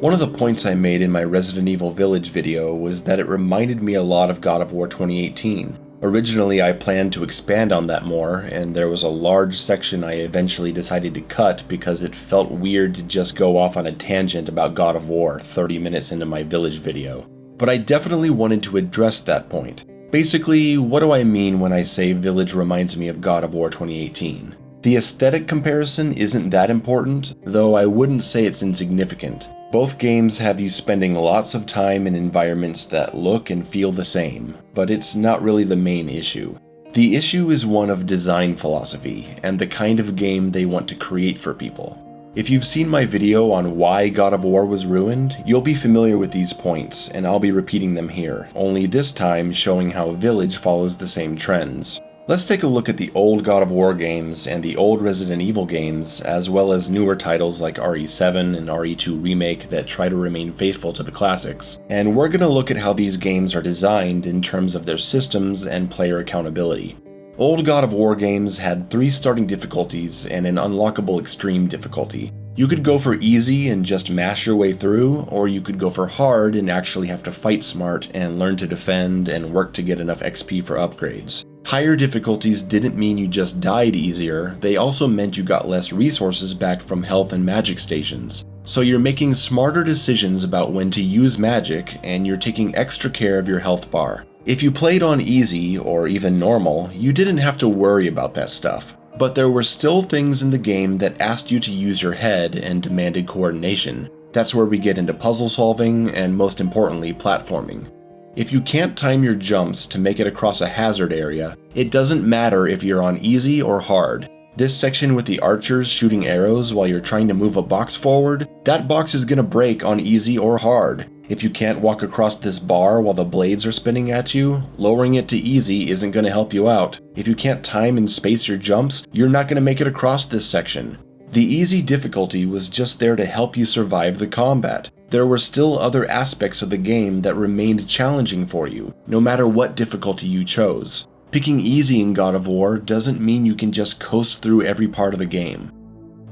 One of the points I made in my Resident Evil Village video was that it reminded me a lot of God of War 2018. Originally, I planned to expand on that more, and there was a large section I eventually decided to cut because it felt weird to just go off on a tangent about God of War 30 minutes into my Village video. But I definitely wanted to address that point. Basically, what do I mean when I say Village reminds me of God of War 2018? The aesthetic comparison isn't that important, though I wouldn't say it's insignificant. Both games have you spending lots of time in environments that look and feel the same, but it's not really the main issue. The issue is one of design philosophy and the kind of game they want to create for people. If you've seen my video on why God of War was ruined, you'll be familiar with these points, and I'll be repeating them here, only this time showing how Village follows the same trends. Let's take a look at the old God of War games and the old Resident Evil games, as well as newer titles like RE7 and RE2 Remake that try to remain faithful to the classics. And we're going to look at how these games are designed in terms of their systems and player accountability. Old God of War games had 3 starting difficulties and an unlockable extreme difficulty. You could go for easy and just mash your way through, or you could go for hard and actually have to fight smart and learn to defend and work to get enough XP for upgrades. Higher difficulties didn't mean you just died easier, they also meant you got less resources back from health and magic stations. So you're making smarter decisions about when to use magic, and you're taking extra care of your health bar. If you played on easy, or even normal, you didn't have to worry about that stuff. But there were still things in the game that asked you to use your head and demanded coordination. That's where we get into puzzle solving, and most importantly, platforming. If you can't time your jumps to make it across a hazard area, it doesn't matter if you're on easy or hard. This section with the archers shooting arrows while you're trying to move a box forward, that box is gonna break on easy or hard. If you can't walk across this bar while the blades are spinning at you, lowering it to easy isn't gonna help you out. If you can't time and space your jumps, you're not gonna make it across this section. The easy difficulty was just there to help you survive the combat. There were still other aspects of the game that remained challenging for you, no matter what difficulty you chose. Picking easy in God of War doesn't mean you can just coast through every part of the game.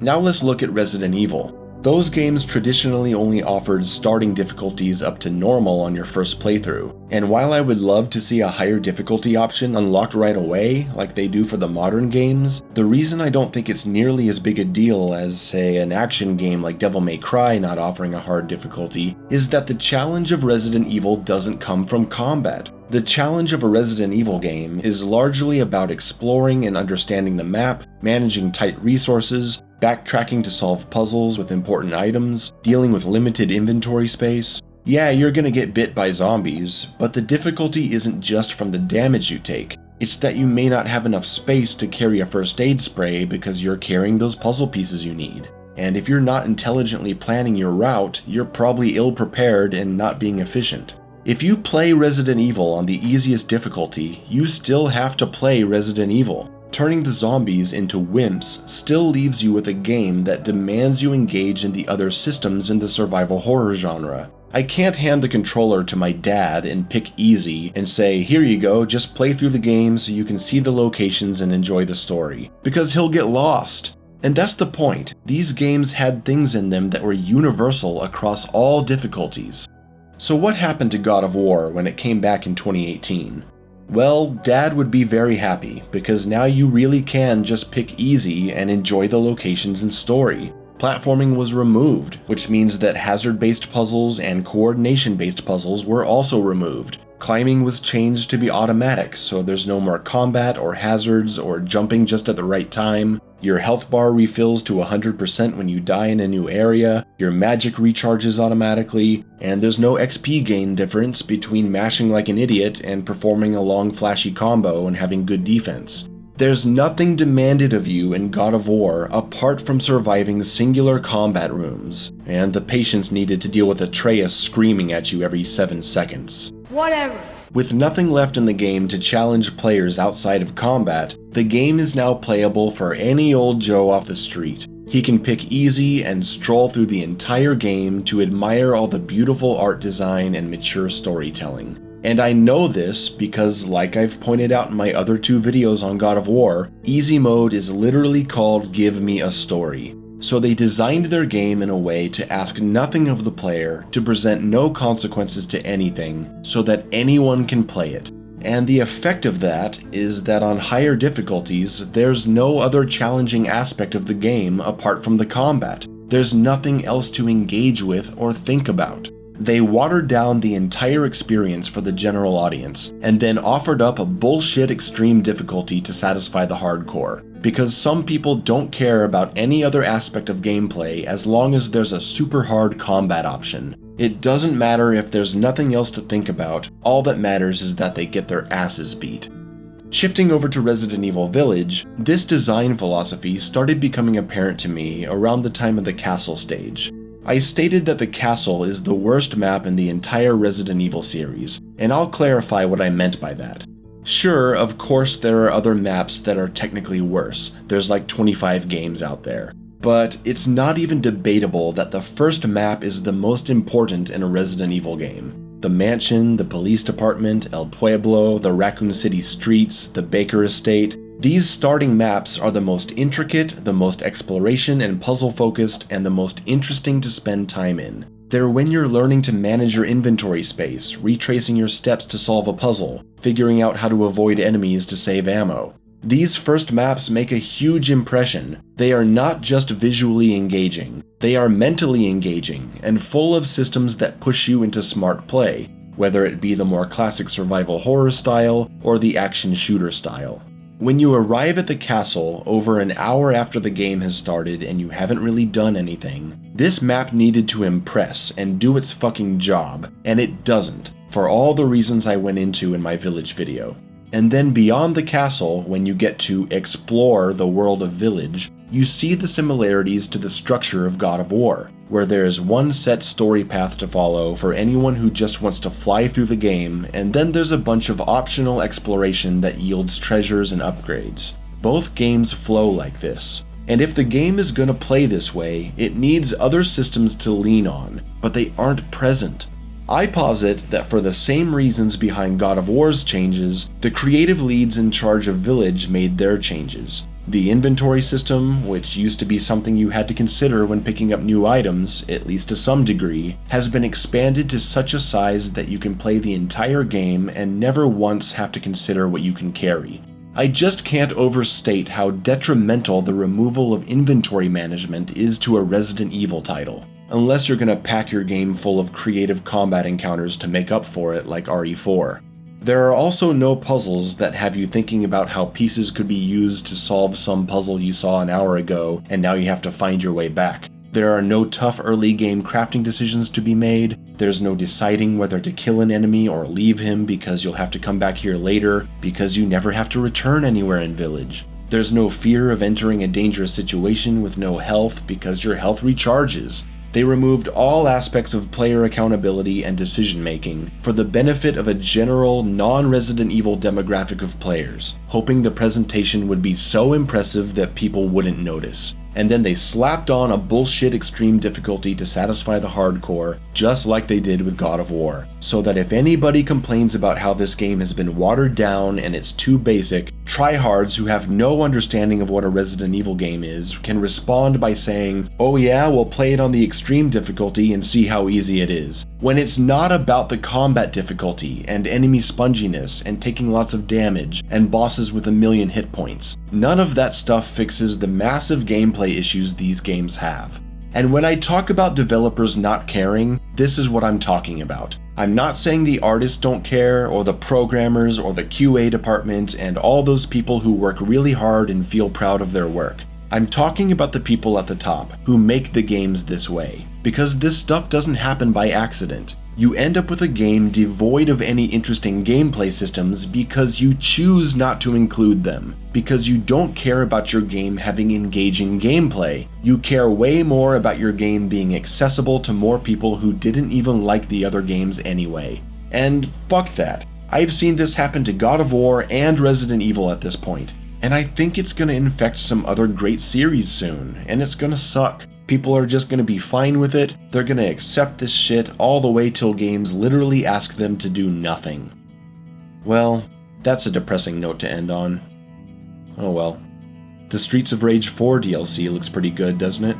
Now let's look at Resident Evil. Those games traditionally only offered starting difficulties up to normal on your first playthrough, and while I would love to see a higher difficulty option unlocked right away, like they do for the modern games, the reason I don't think it's nearly as big a deal as, say, an action game like Devil May Cry not offering a hard difficulty, is that the challenge of Resident Evil doesn't come from combat. The challenge of a Resident Evil game is largely about exploring and understanding the map, managing tight resources, backtracking to solve puzzles with important items, dealing with limited inventory space. Yeah, you're gonna get bit by zombies, but the difficulty isn't just from the damage you take. It's that you may not have enough space to carry a first aid spray because you're carrying those puzzle pieces you need. And if you're not intelligently planning your route, you're probably ill-prepared and not being efficient. If you play Resident Evil on the easiest difficulty, you still have to play Resident Evil. Turning the zombies into wimps still leaves you with a game that demands you engage in the other systems in the survival horror genre. I can't hand the controller to my dad and pick easy and say, here you go, just play through the game so you can see the locations and enjoy the story, because he'll get lost. And that's the point. These games had things in them that were universal across all difficulties. So what happened to God of War when it came back in 2018? Well, Dad would be very happy, because now you really can just pick easy and enjoy the locations and story. Platforming was removed, which means that hazard-based puzzles and coordination-based puzzles were also removed. Climbing was changed to be automatic, so there's no more combat or hazards or jumping just at the right time. Your health bar refills to 100% when you die in a new area, your magic recharges automatically, and there's no XP gain difference between mashing like an idiot and performing a long flashy combo and having good defense. There's nothing demanded of you in God of War apart from surviving singular combat rooms, and the patience needed to deal with Atreus screaming at you every 7 seconds. Whatever. With nothing left in the game to challenge players outside of combat, the game is now playable for any old Joe off the street. He can pick easy and stroll through the entire game to admire all the beautiful art design and mature storytelling. And I know this because, like I've pointed out in my other 2 videos on God of War, easy mode is literally called Give Me a Story. So they designed their game in a way to ask nothing of the player, to present no consequences to anything, so that anyone can play it. And the effect of that is that on higher difficulties, there's no other challenging aspect of the game apart from the combat. There's nothing else to engage with or think about. They watered down the entire experience for the general audience, and then offered up a bullshit extreme difficulty to satisfy the hardcore. Because some people don't care about any other aspect of gameplay as long as there's a super hard combat option. It doesn't matter if there's nothing else to think about, all that matters is that they get their asses beat. Shifting over to Resident Evil Village, this design philosophy started becoming apparent to me around the time of the castle stage. I stated that the castle is the worst map in the entire Resident Evil series, and I'll clarify what I meant by that. Sure, of course there are other maps that are technically worse, there's like 25 games out there. But it's not even debatable that the first map is the most important in a Resident Evil game. The mansion, the police department, El Pueblo, the Raccoon City streets, the Baker Estate. These starting maps are the most intricate, the most exploration and puzzle focused, and the most interesting to spend time in. They're when you're learning to manage your inventory space, retracing your steps to solve a puzzle, figuring out how to avoid enemies to save ammo. These first maps make a huge impression. They are not just visually engaging, they are mentally engaging and full of systems that push you into smart play, whether it be the more classic survival horror style or the action shooter style. When you arrive at the castle over an hour after the game has started and you haven't really done anything, this map needed to impress and do its fucking job, and it doesn't, for all the reasons I went into in my Village video. And then beyond the castle, when you get to explore the world of Village, you see the similarities to the structure of God of War, where there is one set story path to follow for anyone who just wants to fly through the game, and then there's a bunch of optional exploration that yields treasures and upgrades. Both games flow like this. And if the game is gonna play this way, it needs other systems to lean on, but they aren't present. I posit that for the same reasons behind God of War's changes, the creative leads in charge of Village made their changes. The inventory system, which used to be something you had to consider when picking up new items, at least to some degree, has been expanded to such a size that you can play the entire game and never once have to consider what you can carry. I just can't overstate how detrimental the removal of inventory management is to a Resident Evil title. Unless you're gonna pack your game full of creative combat encounters to make up for it like RE4. There are also no puzzles that have you thinking about how pieces could be used to solve some puzzle you saw an hour ago and now you have to find your way back. There are no tough early game crafting decisions to be made, there's no deciding whether to kill an enemy or leave him because you'll have to come back here later because you never have to return anywhere in Village. There's no fear of entering a dangerous situation with no health because your health recharges. They removed all aspects of player accountability and decision-making for the benefit of a general, non-Resident Evil demographic of players, hoping the presentation would be so impressive that people wouldn't notice. And then they slapped on a bullshit extreme difficulty to satisfy the hardcore, just like they did with God of War, so that if anybody complains about how this game has been watered down and it's too basic, tryhards who have no understanding of what a Resident Evil game is can respond by saying, "Oh yeah, we'll play it on the extreme difficulty and see how easy it is," when it's not about the combat difficulty and enemy sponginess and taking lots of damage and bosses with 1,000,000 hit points. None of that stuff fixes the massive gameplay issues these games have. And when I talk about developers not caring, this is what I'm talking about. I'm not saying the artists don't care, or the programmers, or the QA department, and all those people who work really hard and feel proud of their work. I'm talking about the people at the top, who make the games this way. Because this stuff doesn't happen by accident. You end up with a game devoid of any interesting gameplay systems because you choose not to include them. Because you don't care about your game having engaging gameplay. You care way more about your game being accessible to more people who didn't even like the other games anyway. And fuck that. I've seen this happen to God of War and Resident Evil at this point. And I think it's gonna infect some other great series soon, and it's gonna suck. People are just gonna be fine with it, they're gonna accept this shit all the way till games literally ask them to do nothing. Well, that's a depressing note to end on. Oh well. The Streets of Rage 4 DLC looks pretty good, doesn't it?